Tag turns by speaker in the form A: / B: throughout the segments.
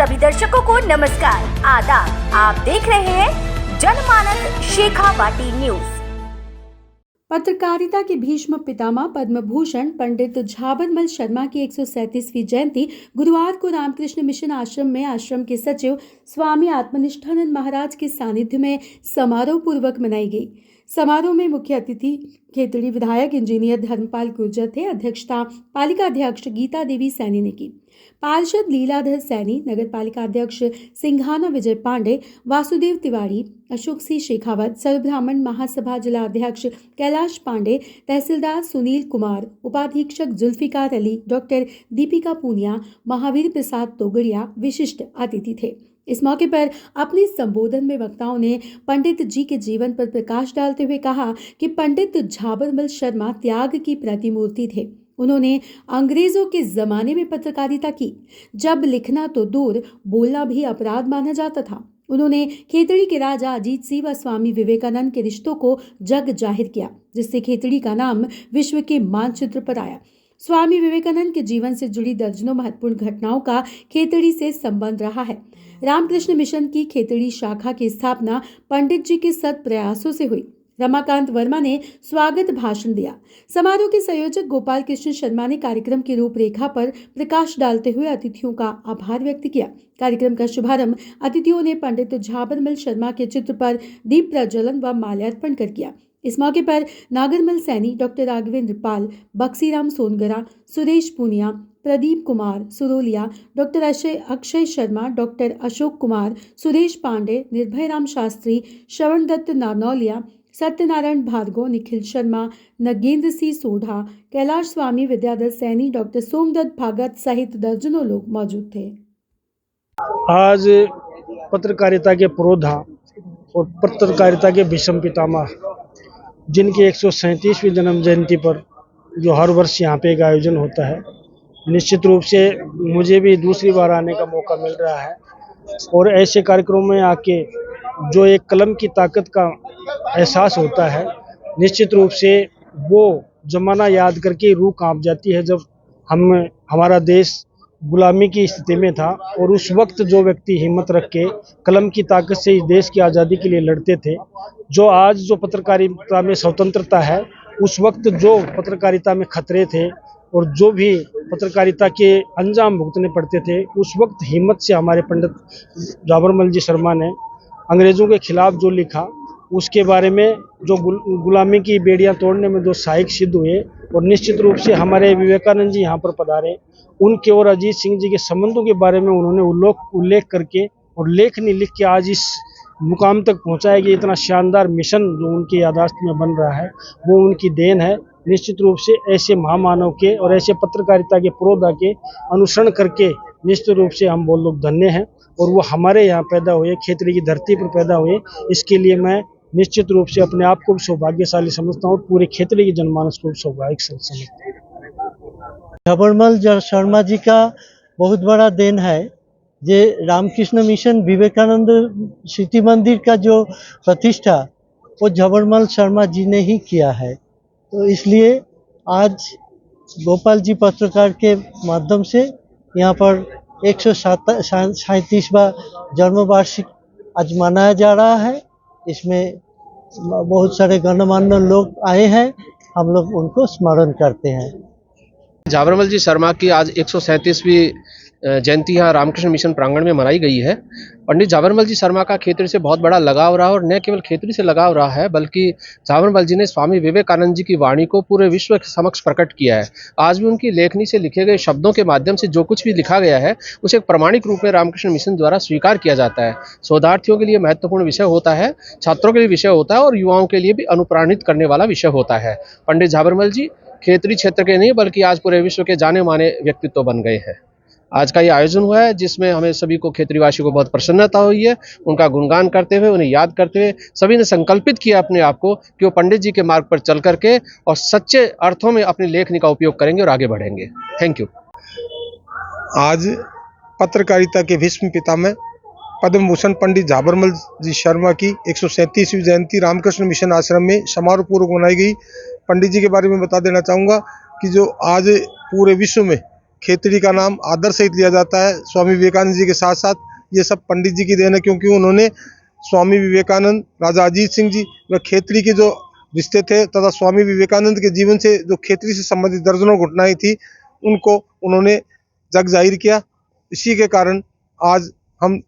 A: सभी दर्शकों को नमस्कार, आदाब। आप देख रहे हैं जनमानस शेखावाटी न्यूज।
B: पत्रकारिता के भीष्म पितामह पद्म भूषण पंडित झाबरमल शर्मा की 137वीं जयंती गुरुवार को रामकृष्ण मिशन आश्रम में आश्रम के सचिव स्वामी आत्मनिष्ठानंद महाराज के सानिध्य में समारोह पूर्वक मनाई गई। समारोह में मुख्य अतिथि खेतड़ी विधायक इंजीनियर धर्मपाल गुर्जर थे। अध्यक्षता पालिका अध्यक्ष गीता देवी सैनी ने की। पार्षद लीलाधर सैनी, नगर पालिका अध्यक्ष सिंघाना विजय पांडे, वासुदेव तिवारी, अशोक सी शेखावत, सर्वब्राह्मण महासभा जिला अध्यक्ष कैलाश पांडे, तहसीलदार सुनील कुमार, उपाधीक्षक जुल्फिकार अली, डॉक्टर दीपिका पूनिया, महावीर प्रसाद तोगड़िया विशिष्ट अतिथि थे। इस मौके पर अपने संबोधन में वक्ताओं ने पंडित जी के जीवन पर प्रकाश डालते हुए कहा कि पंडित झाबरमल शर्मा त्याग की प्रतिमूर्ति थे। उन्होंने अंग्रेजों के जमाने में पत्रकारिता की, जब लिखना तो दूर बोलना भी अपराध माना जाता था। उन्होंने खेतड़ी के राजा अजीत सिंह व स्वामी विवेकानंद के रिश्तों को जग जाहिर किया, जिससे खेतड़ी का नाम विश्व के मानचित्र पर आया। स्वामी विवेकानंद के जीवन से जुड़ी दर्जनों महत्वपूर्ण घटनाओं का खेतड़ी से संबंध रहा है। रामकृष्ण मिशन की खेतड़ी शाखा की स्थापना पंडित जी के सत प्रयासों से हुई। रमाकांत वर्मा ने स्वागत भाषण दिया। समारोह के संयोजक गोपाल कृष्ण शर्मा ने कार्यक्रम की रूपरेखा पर प्रकाश डालते हुए अतिथियों का आभार व्यक्त किया। कार्यक्रम का शुभारंभ अतिथियों ने पंडित झाबरमल शर्मा के चित्र पर दीप प्रज्वलन व माल्यार्पण कर किया। इस मौके पर नागरमल सैनी, डॉक्टर राघवेंद्र पाल, बक्सीराम सोनगरा, सुरेश पूनिया, प्रदीप कुमार सुरोलिया, डॉक्टर अक्षय शर्मा, डॉक्टर अशोक कुमार, सुरेश पांडे, निर्भय राम शास्त्री, श्रवण दत्त नानौलिया, सत्यनारायण भार्गव, निखिल शर्मा, नगेंद्र सिंह सोढ़ा, कैलाश स्वामी, विद्याधर सैनी, डॉक्टर सोमदत्त भागत सहित दर्जनों लोग मौजूद थे।
C: आज पत्रकारिता के पुरोधा और पत्रकारिता के भीष्म पितामह जिनकी 137वीं जन्म जयंती पर जो हर वर्ष यहाँ पे एक आयोजन होता है, निश्चित रूप से मुझे भी दूसरी बार आने का मौका मिल रहा है। और ऐसे कार्यक्रमों में आके जो एक कलम की ताकत का एहसास होता है, निश्चित रूप से वो जमाना याद करके रूह कांप जाती है जब हमारा देश गुलामी की स्थिति में था और उस वक्त जो व्यक्ति हिम्मत रख के कलम की ताकत से इस देश की आज़ादी के लिए लड़ते थे। जो आज जो पत्रकारिता में स्वतंत्रता है, उस वक्त जो पत्रकारिता में खतरे थे और जो भी पत्रकारिता के अंजाम भुगतने पड़ते थे, उस वक्त हिम्मत से हमारे पंडित झाबरमल जी शर्मा ने अंग्रेज़ों के खिलाफ जो लिखा, उसके बारे में जो गुलामी की बेड़ियां तोड़ने में जो सहायक सिद्ध हुए। और निश्चित रूप से हमारे विवेकानंद जी यहाँ पर पधारे, उनके और अजीत सिंह जी के संबंधों के बारे में उन्होंने उल्लेख करके और लेखनी लिख के आज इस मुकाम तक पहुँचाया कि इतना शानदार मिशन जो उनकी यादाश्त में बन रहा है, वो उनकी देन है। निश्चित रूप से ऐसे महामानव के और ऐसे पत्रकारिता के पुरोधा के अनुसरण करके निश्चित रूप से हम वो लोग धन्य हैं और वो हमारे यहाँ पैदा हुए, खेतड़ी की धरती पर पैदा हुए। इसके लिए मैं निश्चित रूप से अपने आप को भी सौभाग्यशाली समझता हूँ और पूरे खेतड़ी की जनमानस को सौभाग्यशाली समझता हूँ।
D: झाबरमल शर्मा जी का बहुत बड़ा देन है। ये रामकृष्ण मिशन विवेकानंद स्मृति मंदिर का जो प्रतिष्ठा वो झाबरमल शर्मा जी ने ही किया है। तो इसलिए आज गोपाल जी पत्रकार के माध्यम से यहाँ पर 137वां जन्म वार्षिक आज मनाया जा रहा है। इसमें बहुत सारे गणमान्य लोग आए हैं, हम लोग उनको स्मरण करते हैं।
E: झाबरमल जी शर्मा की आज 137वीं जयंती यहाँ रामकृष्ण मिशन प्रांगण में मनाई गई है। पंडित झाबरमल जी शर्मा का खेतड़ी से बहुत बड़ा लगाव रहा और न केवल खेतड़ी से लगाव रहा है, बल्कि झाबरमल जी ने स्वामी विवेकानंद जी की वाणी को पूरे विश्व के समक्ष प्रकट किया है। आज भी उनकी लेखनी से लिखे गए शब्दों के माध्यम से जो कुछ भी लिखा गया है, उसे एक प्रमाणिक रूप में रामकृष्ण मिशन द्वारा स्वीकार किया जाता है। शोधार्थियों के लिए महत्वपूर्ण विषय होता है, छात्रों के लिए विषय होता है और युवाओं के लिए भी अनुप्राणित करने वाला विषय होता है। पंडित झाबरमल जी खेतड़ी क्षेत्र के नहीं बल्कि आज पूरे विश्व के जाने माने व्यक्तित्व बन गए हैं। आज का ये आयोजन हुआ है जिसमें हमें सभी को, खेतड़ीवासी को बहुत प्रसन्नता हुई है। उनका गुणगान करते हुए, उन्हें याद करते हुए सभी ने संकल्पित किया अपने आप को कि वो पंडित जी के मार्ग पर चल करके और सच्चे अर्थों में अपनी लेखनी का उपयोग करेंगे और आगे बढ़ेंगे। Thank you.
F: आज पत्रकारिता के भीष्म पितामह पद्म भूषण पंडित झाबरमल जी शर्मा की 137वीं जयंती रामकृष्ण मिशन आश्रम में समारोह पूर्वक मनाई गई। पंडित जी के बारे में बता देना चाहूँगा कि जो आज पूरे विश्व में खेतड़ी का नाम आदर सहित लिया जाता है। स्वामी विवेकानंद जी के साथ साथ ये सब पंडित जी की देन है, क्योंकि उन्होंने स्वामी विवेकानंद, राजा अजीत सिंह जी व खेतड़ी के जो रिश्ते थे तथा स्वामी विवेकानंद के जीवन से जो खेतड़ी से संबंधित दर्जनों घटनाएं थी उनको उन्होंने जग जाहिर किया। इसी के कारण आज हम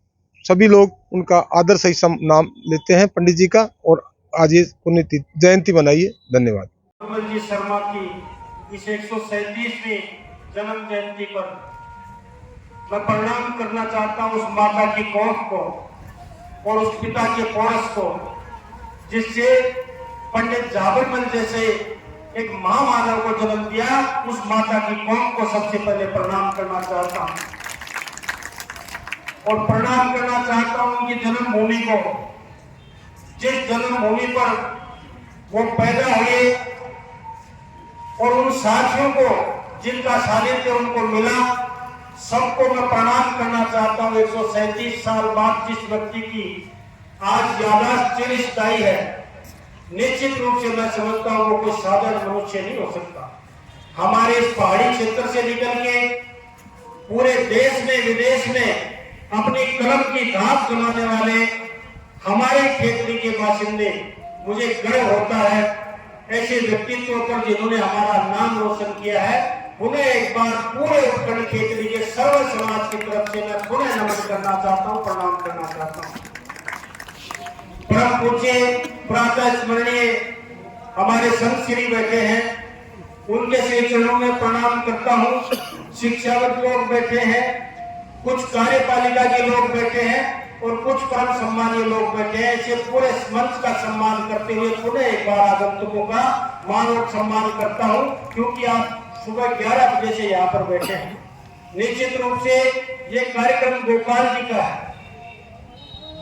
F: सभी लोग उनका आदर सहित नाम लेते हैं पंडित जी का, और आज ये पुण्य जयंती मनाई है। धन्यवाद।
G: जाबरमल जी शर्मा की इस 137वीं जन्म जयंती पर मैं प्रणाम करना चाहता हूँ उस माता की कोख को और उस पिता के पौरस को, जिससे पंडित जाबरमल जैसे एक महामानव को जन्म दिया। उस माता की कोख को सबसे पहले प्रणाम करना चाहता हूँ और प्रणाम करना चाहता हूँ उनकी जन्मभूमि को, जिस जन्मभूमि पर वो पैदा हुए, और उन साथियों को जिनका सानिध्य उनको मिला, सबको मैं प्रणाम करना चाहता हूँ। 137 साल बाद जिस व्यक्ति की आज याददाश्त चिरस्थायी है, निश्चित रूप से मैं समझता हूँ वो कोई साधारण मनुष्य नहीं हो सकता। हमारे इस पहाड़ी क्षेत्र से निकल के पूरे देश में विदेश में अपनी कलम की धाक जमाने वाले हमारे खेतड़ी के बाशिंदे, मुझे गर्व होता है ऐसे व्यक्तित्व पर जिन्होंने हमारा नाम रोशन किया है। उन्हें एक बार पूरे उत्कल खेतड़ी के सर्व समाज की तरफ से मैं पुनः नमन करना चाहता हूँ, प्रणाम करना चाहता हूँ। परम पूज्य प्रातः स्मरणीय हमारे संत श्री बैठे हैं, उनके श्री चरणों में प्रणाम करता हूँ। शिक्षाविद लोग बैठे हैं, कुछ कार्यपालिका के लोग बैठे हैं और कुछ परम सम्मानीय लोग बैठे हैं। ऐसे पूरे मंच का सम्मान करते हुए पुनः एक बार आगंतुकों का मान और सम्मान करता हूं, क्योंकि आप सुबह 11 बजे से यहाँ पर बैठे हैं। निश्चित रूप से ये कार्यक्रम गोपाल जी का है,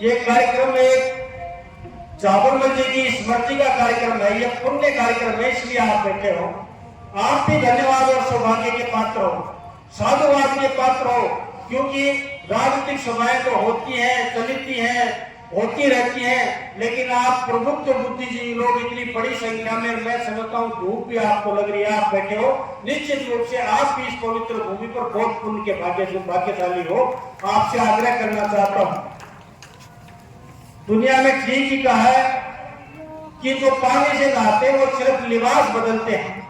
G: ये कार्यक्रम एक जाबरमल जी की स्मृति का कार्यक्रम है, ये पुण्य कार्यक्रम है, इसलिए आप बैठे हो। आप भी धन्यवाद और सौभाग्य के पात्र हो, साधुवाद के पात्र हो, क्योंकि राजनीतिक सभाएं तो होती हैं, चलती हैं, होती रहती हैं, लेकिन आप प्रबुद्ध बुद्धिजीवी लोग इतनी बड़ी संख्या में, मैं समझता हूँ धूप भी आपको लग रही है, आप बैठे हो। निश्चित रूप से आप भी इस पवित्र भूमि पर बहुत पुण्य के भाग्यशाली हो। आपसे आग्रह करना चाहता हूँ, दुनिया में ठीक ही कहा है कि जो पानी से नहाते हैं वो सिर्फ लिबास बदलते हैं,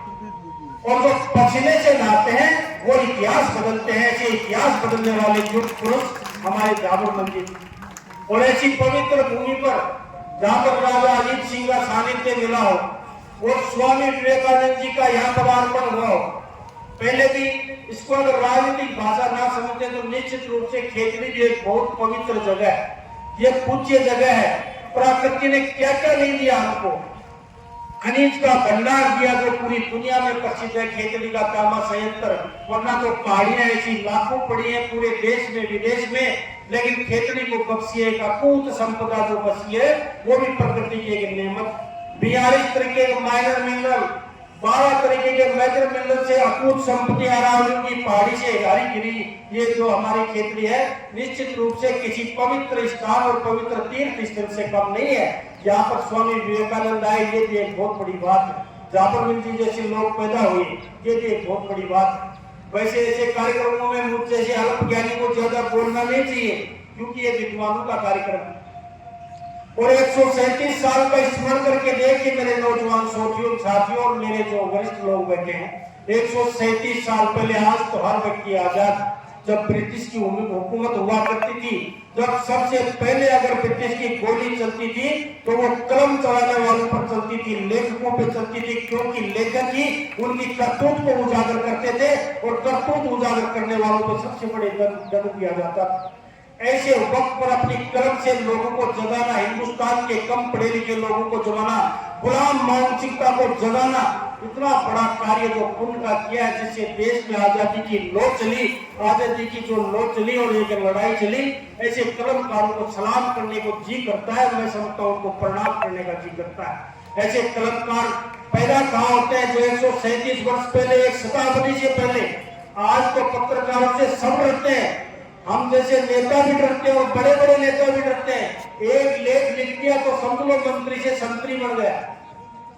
G: और जो पसीने से नहाते हैं वो इतिहास बदलते हैं। ऐसे इतिहास बदलने वाले युग पुरुष हमारे जाबरमल जी, और ऐसी पवित्र भूमि पर जहाँ पर राजा अजीत सिंह का सानिध्य मिला हो और स्वामी विवेकानंद जी का यहाँ पदार्पण हुआ हो। पहले भी इसको अगर राजनीतिक भाषा ना समझते तो निश्चित रूप से खेतड़ी भी एक बहुत पवित्र जगह है, ये पूज्य जगह है। प्रकृति ने क्या क्या नहीं दिया हमको, खनिज का भंडार दिया जो पूरी दुनिया में प्रसिद्ध है, खेतड़ी का तांबा संयंत्र, वरना तो पहाड़ियां ऐसी लाखों पड़ी हैं पूरे देश में विदेश में, लेकिन खेतड़ी को बख्शी है, एक अकूत संपदा जो बची है वो भी प्रकृति की एक नेमत। 42 तरीके के माइनर मिनरल, 12 तरीके के मेजर मिनरल से अकूत संपत्ति अरावली की पहाड़ी से हरिगिरी, ये जो हमारी खेतड़ी है निश्चित रूप से किसी पवित्र स्थान और पवित्र तीर्थ स्थल से कम नहीं है। यहाँ पर स्वामी विवेकानंद आए, ये भी एक बहुत बड़ी बात है। जाबरमल जी जैसे लोग पैदा हुए, ये भी एक बहुत बड़ी बात है। वैसे ऐसे कार्यक्रमों में मुझ जैसे अल्पज्ञानी को ज्यादा बोलना नहीं चाहिए, क्योंकि ये विद्वानों का कार्यक्रम है। और 137 साल का स्मरण करके देखिए मेरे नौजवान साथियों और मेरे जो वरिष्ठ लोग बैठे हैं, 137 साल पहले, आज तो हर व्यक्ति आजाद, जब ब्रिटिश की हुकूमत हुआ करती थी, जब सबसे पहले अगर ब्रिटिश की गोली चलती थी तो वो कलम चलाने वालों पर चलती थी, लेखकों पे चलती थी, क्योंकि लेखक ही उनकी करतूत को उजागर करते थे और करतूत उजागर करने वालों को सबसे बड़े दंड दिया जाता था। ऐसे वक्त पर अपनी कलम से लोगों को जगाना, हिंदुस्तान के कम पढ़े लिखे लोगों को जगाना, गुलाम मानसिकता को जगाना, इतना बड़ा कार्य जो पुण्य का किया है, जिससे देश में आजादी की लौ चली, आजादी की जो लौ चली और एक लड़ाई चली, ऐसे कलमकारों को सलाम करने को जी करता है। मैं समझता हूँ उनको प्रणाम करने का जी करता है। ऐसे कलमकार पैदा कहाँ होते हैं जो 137 वर्ष पहले, एक शताब्दी से पहले, आज तो पत्रकारों से सब डरते हैं, हम जैसे नेता भी डरते हैं और बड़े बड़े नेता भी डरते हैं। एक लेख लिख दिया तो समझ लो मंत्री से संतरी बन गया।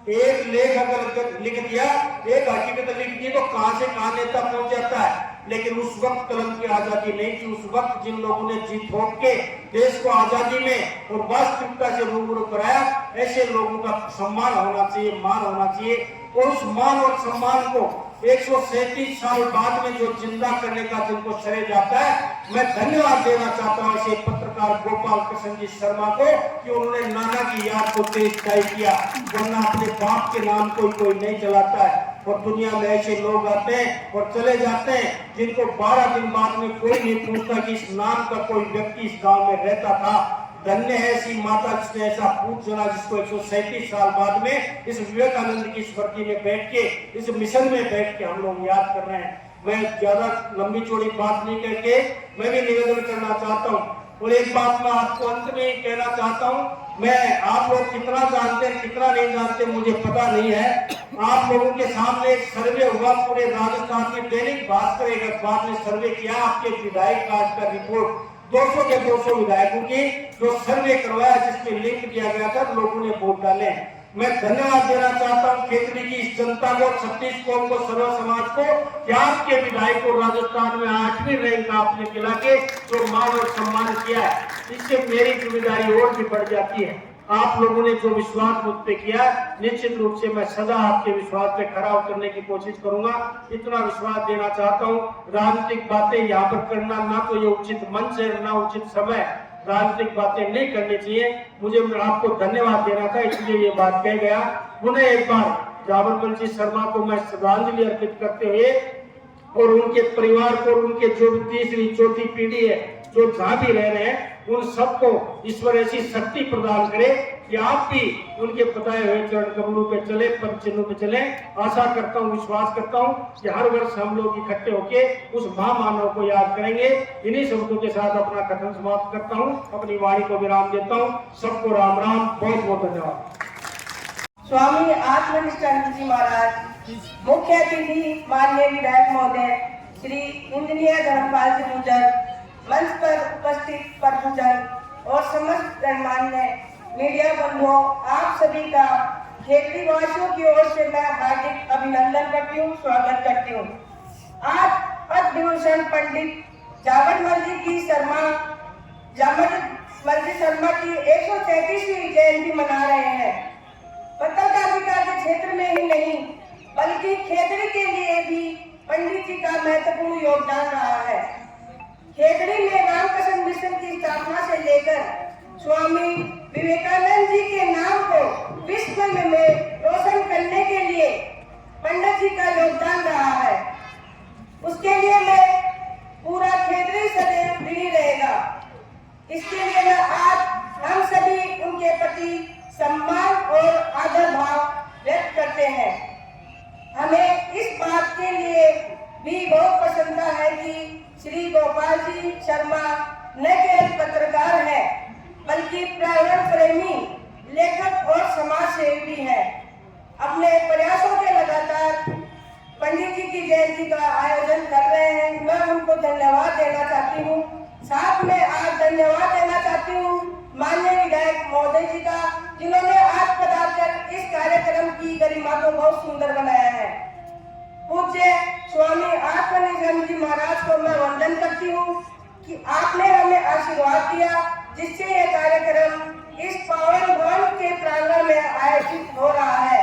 G: एक लेख अगर लिख दिया, एक हकीकत लिख दी तो कहां से कहां नेता पहुंच जाता है। लेकिन उस वक्त कलम की आजादी नहीं थी। उस वक्त जिन लोगों ने जी ठोक के देश को आजादी में और वास्तविकता से रूबरू कराया, ऐसे लोगों का सम्मान होना चाहिए, मान होना चाहिए। और उस मान और सम्मान को 137 साल बाद में जो जिंदा करने का जिनको श्रेय जाता है, मैं धन्यवाद देना चाहता हूं ऐसे पत्रकार गोपाल कृष्ण जी शर्मा को कि उन्होंने नाना की याद को तेज किया। वरना अपने बाप के नाम कोई नहीं चलाता है। और दुनिया में ऐसे लोग आते हैं और चले जाते हैं जिनको 12 दिन बाद में कोई नहीं पूछता कि इस नाम का कोई व्यक्ति इस गांव में रहता था। धन्य है ऐसी माता जिसने ऐसा पूछ चला, जिसको 137 साल बाद में इस विवेकानंद की स्मृति में बैठ के, इस मिशन में बैठ के हम लोग याद कर रहे हैं। मैं ज्यादा लंबी चौड़ी बात नहीं करके मैं भी निवेदन करना चाहता हूँ। और एक बात मैं आपको अंत में कहना चाहता हूँ, मैं आप लोग कितना जानते हैं कितना नहीं जानते मुझे पता नहीं है। आप लोगों के सामने एक सर्वे हुआ पूरे राजस्थान में, दैनिक भास्कर एक अखबार ने सर्वे किया आपके विधायक काज का रिपोर्ट 200 के 200 विधायकों की जो सर्वे करवाया, जिसमें लिंक दिया गया था, लोगों ने वोट डाले। मैं धन्यवाद देना चाहता हूं खेतड़ी की इस जनता को, 36 कौम को, सर्व समाज को कि आपके विधायक को राजस्थान में 8वीं रैंक आपने दिला के जो मान और सम्मान किया है, इससे मेरी जिम्मेदारी और भी बढ़ जाती है। आप लोगों ने जो विश्वास मुझ पे किया, निश्चित रूप से मैं सदा आपके विश्वास पे खरा उतरने की कोशिश करूंगा। इतना विश्वास देना चाहता हूँ। राजनीतिक बातें यहाँ पर करना ना तो ये उचित मंच है ना उचित समय, राजनीतिक बातें नहीं करनी चाहिए। मुझे आपको धन्यवाद देना था, इसलिए ये बात कह गया। पुनः एक बार जावरमल जी शर्मा को मैं श्रद्धांजलि अर्पित करते हुए और उनके परिवार को, उनके जो तीसरी चौथी पीढ़ी है जो जहाँ भी रह रहे हैं, उन सबको ईश्वर ऐसी शक्ति प्रदान करे कि आप भी उनके बताए हुए चरण कमलों पे चले, पद चिन्हों पे चले। आशा करता हूँ, विश्वास करता हूँ कि हर वर्ष हम लोग इकट्ठे होके उस महामानव को याद करेंगे। इन्हीं शब्दों के साथ अपना कथन समाप्त करता हूँ, अपनी वाणी को विराम देता हूँ। सबको राम राम, बहुत बहुत धन्यवाद।
H: स्वामी आत्मनिष्ठानंद जी महाराज, मुख्य अतिथि माननीय विधायक महोदय श्री इंजीनियर धर्मपाल जी गुर्जर, मंच पर उपस्थित परमजन और समस्त गणमान्य मीडिया बंधुओं, आप सभी का खेतड़ी वासियों की ओर से मैं हार्दिक अभिनंदन करती हूँ, स्वागत करती हूँ। आज पद्मभूषण पंडित जावरमल जी की शर्मा की 133वीं जयंती मना रहे हैं। पत्रकारिता के क्षेत्र में ही नहीं बल्कि खेतड़ी के लिए भी पंडित जी का महत्वपूर्ण योगदान रहा है। खेतड़ी में रामकृष्ण मिशन की स्थापना से लेकर स्वामी विवेकानंद जी के नाम को विश्व में रोशन करने के लिए पंडित जी का योगदान रहा है। उसके लिए मैं पूरा खेतड़ी सदैव ऋणी रहेगा। इसके लिए मैं आज हम सभी उनके प्रति सम्मान और आदर भाव व्यक्त करते हैं। हमें इस बात के लिए भी बहुत प्रसन्नता है कि श्री गोपाल जी शर्मा न केवल पत्रकार हैं बल्कि पर्यावरण प्रेमी, लेखक और समाज सेवी भी हैं। अपने प्रयासों के लगातार पंडित जी की जयंती का आयोजन कर रहे हैं। मैं उनको धन्यवाद देना चाहती हूँ। साथ में आज धन्यवाद देना चाहती हूँ माननीय विधायक महोदय जी का, जिन्होंने आज पधार कर इस कार्यक्रम की गरिमा को बहुत सुंदर बनाया है। पूज्य स्वामी आत्मनिष्ठानंद जी महाराज को मैं वंदन करती हूँ कि आपने हमें आशीर्वाद दिया, जिससे यह कार्यक्रम इस पावन भवन के प्रांगण में आयोजित हो रहा है।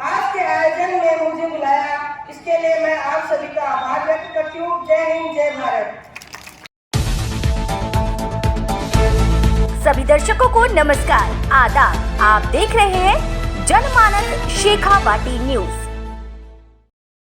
H: आज के आयोजन में मुझे बुलाया, इसके लिए मैं आप सभी का आभार व्यक्त करती हूँ। जय हिंद, जय भारत।
A: सभी दर्शकों को नमस्कार, आदाब। आप देख रहे हैं जनमानस शेखावाटी न्यूज।